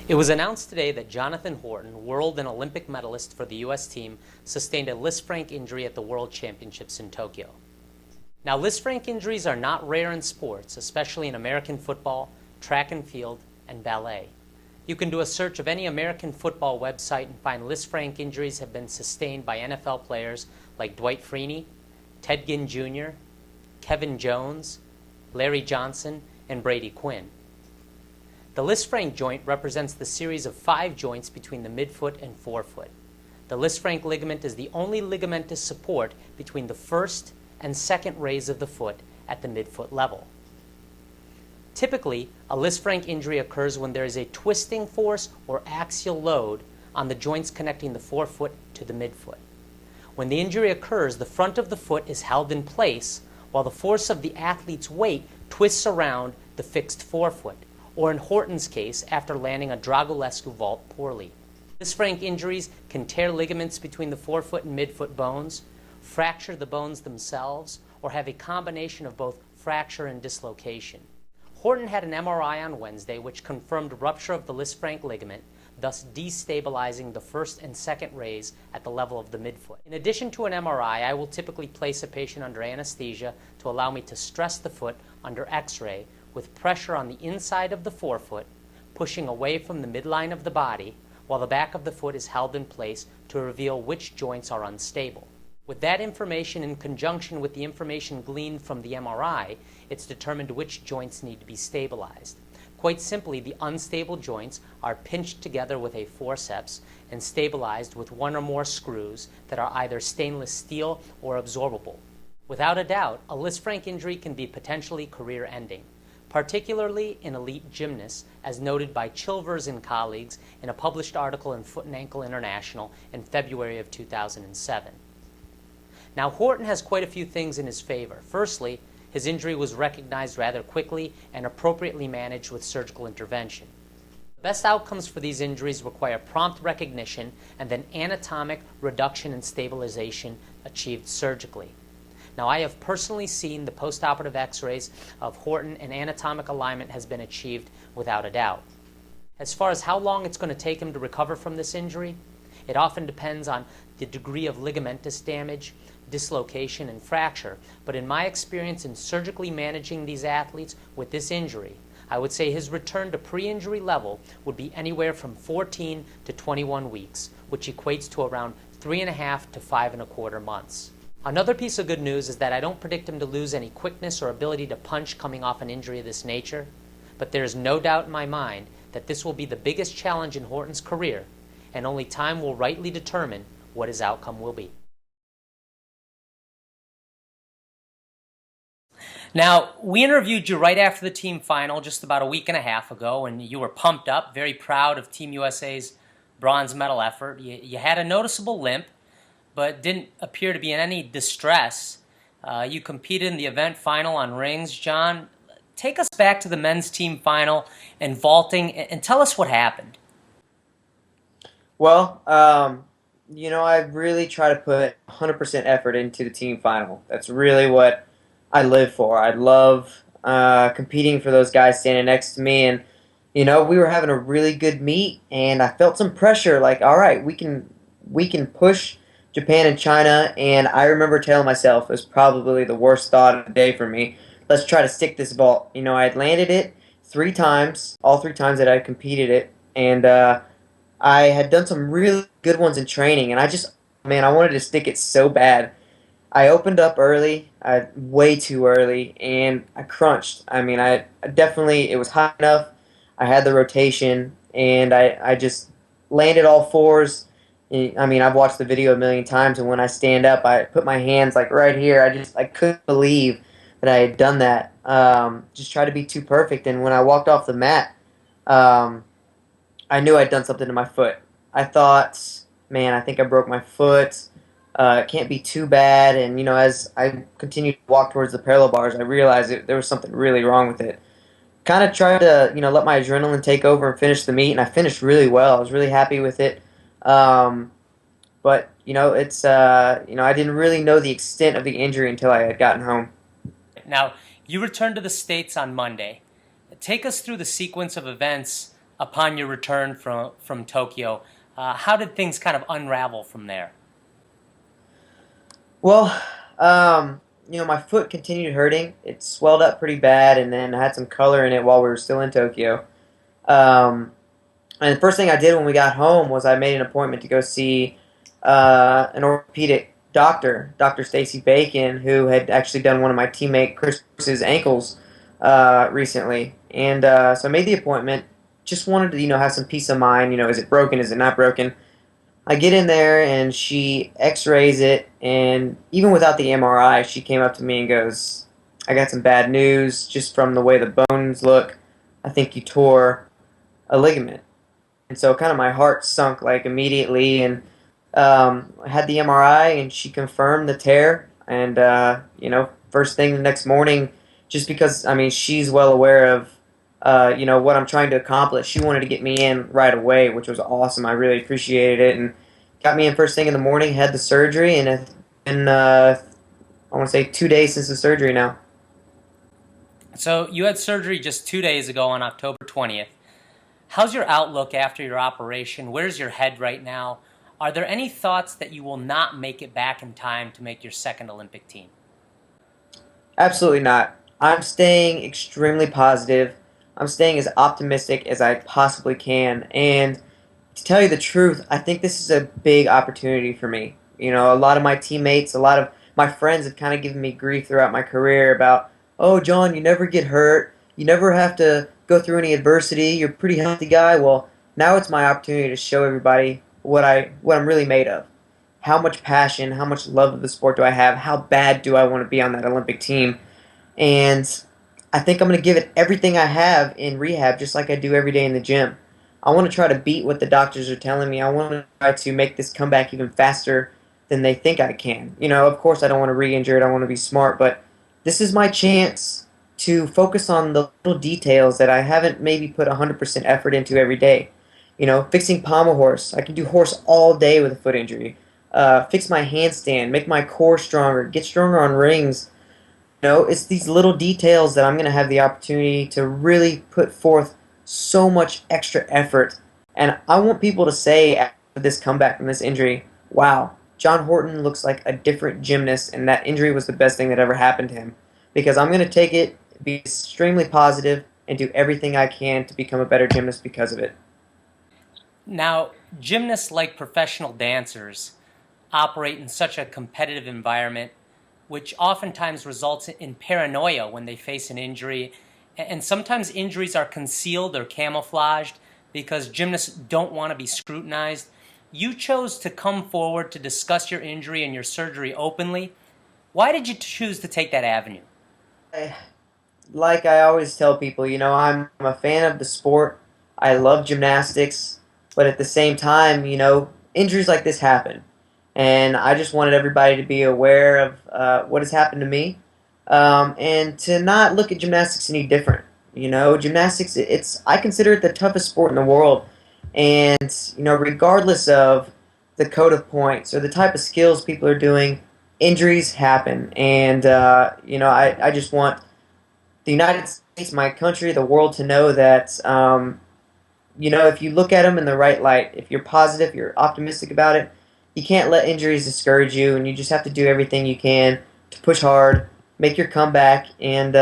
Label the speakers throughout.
Speaker 1: It was announced today that Jonathan Horton, world and Olympic medalist for the U.S. team, sustained a Lisfranc injury at the World Championships in Tokyo. Now, Lisfranc injuries are not rare in sports, especially in American football, track and field, and ballet. You can do a search of any American football website and find Lisfranc injuries have been sustained by NFL players like Dwight Freeney, Ted Ginn Jr., Kevin Jones, Larry Johnson, and Brady Quinn. The Lisfranc joint represents the series of 5 joints between the midfoot and forefoot. The Lisfranc ligament is the only ligamentous support between the first and second rays of the foot at the midfoot level. Typically, a Lisfranc injury occurs when there is a twisting force or axial load on the joints connecting the forefoot to the midfoot. When the injury occurs, the front of the foot is held in place while the force of the athlete's weight twists around the fixed forefoot, or in Horton's case, after landing a Dragulescu vault poorly. Lisfranc injuries can tear ligaments between the forefoot and midfoot bones, fracture the bones themselves, or have a combination of both fracture and dislocation. Horton had an MRI on Wednesday which confirmed rupture of the Lisfranc ligament, thus destabilizing the first and second rays at the level of the midfoot. In addition to an MRI, I will typically place a patient under anesthesia to allow me to stress the foot under X-ray with pressure on the inside of the forefoot, pushing away from the midline of the body, while the back of the foot is held in place to reveal which joints are unstable. With that information in conjunction with the information gleaned from the MRI, it's determined which joints need to be stabilized. Quite simply, the unstable joints are pinched together with a forceps and stabilized with 1 or more screws that are either stainless steel or absorbable. Without a doubt, a Lisfranc injury can be potentially career-ending, particularly in elite gymnasts, as noted by Chilvers and colleagues in a published article in Foot and Ankle International in February of 2007. Now, Horton has quite a few things in his favor. Firstly, his injury was recognized rather quickly and appropriately managed with surgical intervention. The best outcomes for these injuries require prompt recognition and then anatomic reduction and stabilization achieved surgically. Now, I have personally seen the postoperative X-rays of Horton, and anatomic alignment has been achieved without a doubt. As far as how long it's going to take him to recover from this injury, it often depends on the degree of ligamentous damage, dislocation, and fracture. But in my experience in surgically managing these athletes with this injury, I would say his return to pre-injury level would be anywhere from 14 to 21 weeks, which equates to around 3.5 to 5.25 months. Another piece of good news is that I don't predict him to lose any quickness or ability to punch coming off an injury of this nature, but there is no doubt in my mind that this will be the biggest challenge in Horton's career, and only time will rightly determine what his outcome will be. Now, we interviewed you right after the team final just about a week and a half ago, and you were pumped up, very proud of Team USA's bronze medal effort. You had a noticeable limp, but didn't appear to be in any distress. You competed in the event final on rings. John, take us back to the men's team final and vaulting, and tell us what happened.
Speaker 2: Well, I really try to put 100% effort into the team final. That's really what I live for. I love competing for those guys standing next to me, and we were having a really good meet, and I felt some pressure. Like, all right, we can push Japan and China, and I remember telling myself it was probably the worst thought of the day for me. Let's try to stick this vault. I had landed it 3 times, all 3 times that I had competed it, and I had done some really good ones in training, and I wanted to stick it so bad. I opened up early, way too early, and I crunched. I definitely, it was high enough. I had the rotation, and I just landed all 4s. I've watched the video a million times, and when I stand up, I put my hands like right here. I couldn't believe that I had done that. Just tried to be too perfect, and when I walked off the mat, I knew I'd done something to my foot. I thought, man, I think I broke my foot. It can't be too bad. And, as I continued to walk towards the parallel bars, I realized there was something really wrong with it. Kind of tried to, let my adrenaline take over and finish the meet, and I finished really well. I was really happy with it. But, it's, I didn't really know the extent of the injury until I had gotten home.
Speaker 1: Now, you returned to the States on Monday. Take us through the sequence of events upon your return from Tokyo. How did things kind of unravel from there?
Speaker 2: Well, my foot continued hurting. It swelled up pretty bad, and then had some color in it while we were still in Tokyo. Um, and the first thing I did when we got home was I made an appointment to go see an orthopedic doctor, Dr. Stacy Bacon, who had actually done one of my teammate Chris's ankles recently. And so I made the appointment. Just wanted to, have some peace of mind. Is it broken? Is it not broken? I get in there and she x-rays it, and even without the MRI, she came up to me and goes, I got some bad news just from the way the bones look. I think you tore a ligament. And so kind of my heart sunk like immediately, and I had the MRI and she confirmed the tear. And, first thing the next morning, just because, she's well aware of, what I'm trying to accomplish. She wanted to get me in right away, which was awesome. I really appreciated it, and got me in first thing in the morning, had the surgery, and it's been, I want to say 2 days since the surgery now.
Speaker 1: So you had surgery just 2 days ago on October 20th. How's your outlook after your operation? Where's your head right now? Are there any thoughts that you will not make it back in time to make your second Olympic team?
Speaker 2: Absolutely not. I'm staying extremely positive. I'm staying as optimistic as I possibly can. And to tell you the truth, I think this is a big opportunity for me. A lot of my teammates, a lot of my friends have kind of given me grief throughout my career about, oh, John, you never get hurt. You never have to go through any adversity. You're a pretty healthy guy. Well, now it's my opportunity to show everybody what I'm really made of. How much passion, how much love of the sport do I have? How bad do I want to be on that Olympic team? And I think I'm going to give it everything I have in rehab, just like I do every day in the gym. I want to try to beat what the doctors are telling me. I want to try to make this comeback even faster than they think I can. Of course, I don't want to re-injure it. I want to be smart, but this is my chance to focus on the little details that I haven't maybe put 100% effort into every day. Fixing pommel horse. I can do horse all day with a foot injury. Fix my handstand, make my core stronger, get stronger on rings. It's these little details that I'm going to have the opportunity to really put forth so much extra effort. And I want people to say after this comeback from this injury, wow, John Horton looks like a different gymnast, and that injury was the best thing that ever happened to him. Because I'm going to take it, be extremely positive, and do everything I can to become a better gymnast because of it.
Speaker 1: Now, gymnasts, like professional dancers, operate in such a competitive environment, which oftentimes results in paranoia when they face an injury. And sometimes injuries are concealed or camouflaged because gymnasts don't want to be scrutinized. You chose to come forward to discuss your injury and your surgery openly. Why did you choose to take that avenue?
Speaker 2: Like I always tell people, I'm a fan of the sport. I love gymnastics, but at the same time, injuries like this happen. And I just wanted everybody to be aware of what has happened to me, and to not look at gymnastics any different. Gymnastics, I consider it the toughest sport in the world. And, regardless of the code of points or the type of skills people are doing, injuries happen. And, I just want the United States, my country, the world to know that, if you look at them in the right light, if you're positive, you're optimistic about it, you can't let injuries discourage you, and you just have to do everything you can to push hard, make your comeback, and,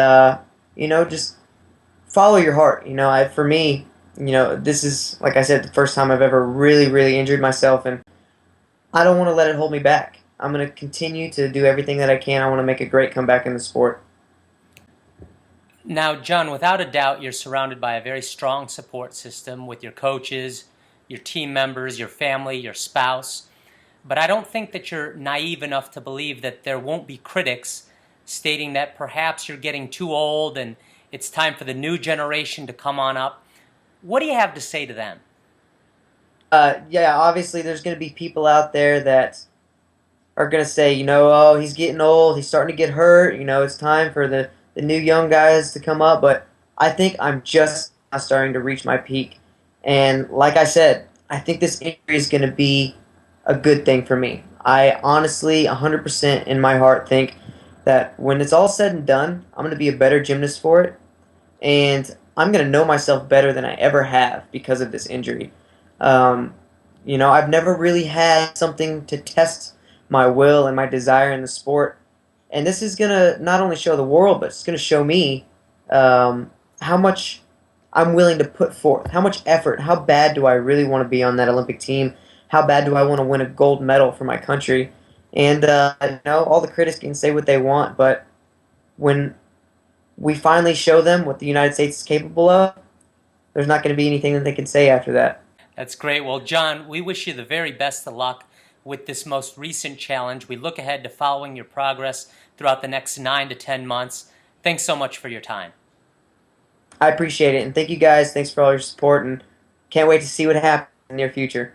Speaker 2: just follow your heart. For me, this is, like I said, the first time I've ever really, really injured myself, and I don't want to let it hold me back. I'm going to continue to do everything that I can. I want to make a great comeback in the sport.
Speaker 1: Now, John, without a doubt, you're surrounded by a very strong support system with your coaches, your team members, your family, your spouse. But I don't think that you're naive enough to believe that there won't be critics stating that perhaps you're getting too old and it's time for the new generation to come on up. What do you have to say to them?
Speaker 2: Yeah, obviously there's going to be people out there that are going to say, oh, he's getting old, he's starting to get hurt, it's time for the new young guys to come up. But I think I'm just now starting to reach my peak. And like I said, I think this injury is going to be a good thing for me. I honestly, 100% in my heart, think that when it's all said and done, I'm going to be a better gymnast for it. And I'm going to know myself better than I ever have because of this injury. Um, I've never really had something to test my will and my desire in the sport. And this is going to not only show the world, but it's going to show me how much I'm willing to put forth, how much effort, how bad do I really want to be on that Olympic team, how bad do I want to win a gold medal for my country. And, all the critics can say what they want, but when we finally show them what the United States is capable of, there's not going to be anything that they can say after that.
Speaker 1: That's great. Well, John, we wish you the very best of luck with this most recent challenge. We look ahead to following your progress throughout the next 9 to 10 months. Thanks so much for your time.
Speaker 2: I appreciate it, and thank you guys. Thanks for all your support, and can't wait to see what happens in the near future.